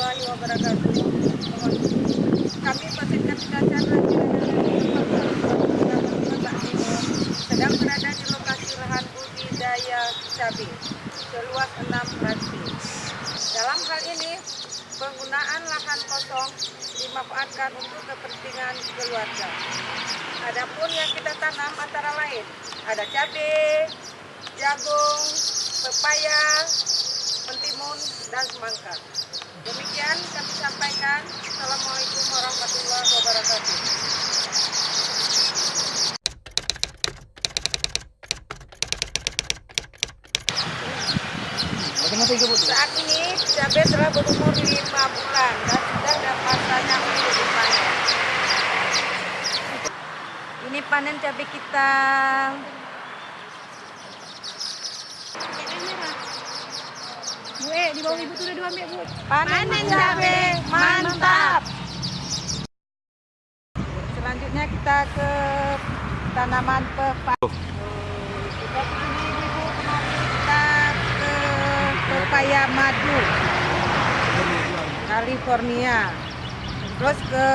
warahmatullahi wabarakatuh. Kami Pasekan Cacar sedang berada di lokasi lahan budidaya cabai seluas 6 ranting. Dalam hal ini, penggunaan lahan kosong dimanfaatkan untuk kepentingan keluarga. Adapun yang kita tanam antara lain ada cabai, jagung, pepaya, mentimun, dan semangka. Demikian kami sampaikan. Assalamualaikum warahmatullahi wabarakatuh. Saat ini cabai telah berumur 5 bulan dan sudah masanya untuk dipanen. Ini panen cabai kita. Bu, di bawah ibu tuh udah diambil, Bu. Panen cabai mantap. Selanjutnya kita ke tanaman pepaya. Kita panen ibu kemarin kita ke pepaya madu California. Terus ke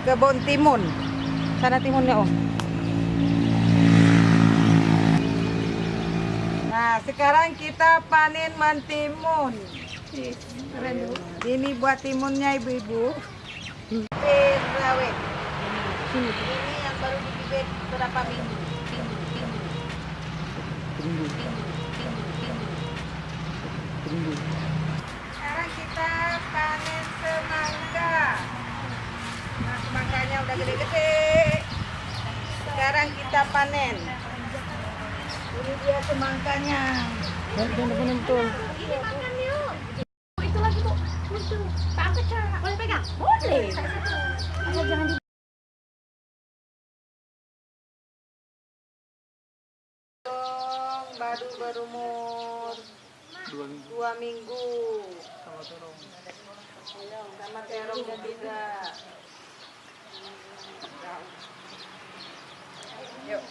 kebun timun. Sana timunnya, Om. Nah, sekarang kita panen mentimun. Ini buat timunnya, ibu-ibu. Rawit. Ini yang baru dibibit berapa minggu? Minggu. Sekarang kita panen semangka. Nah, semangkanya udah gede-gede. Sekarang kita panen. Ini dia semangkanya. Betul. Itu lagi, Bu. Itu. Tak angkat, Kak. Boleh pegang? Boleh. Asal jangan di Baru berumur 2 minggu. Sama terongnya juga. Yuk.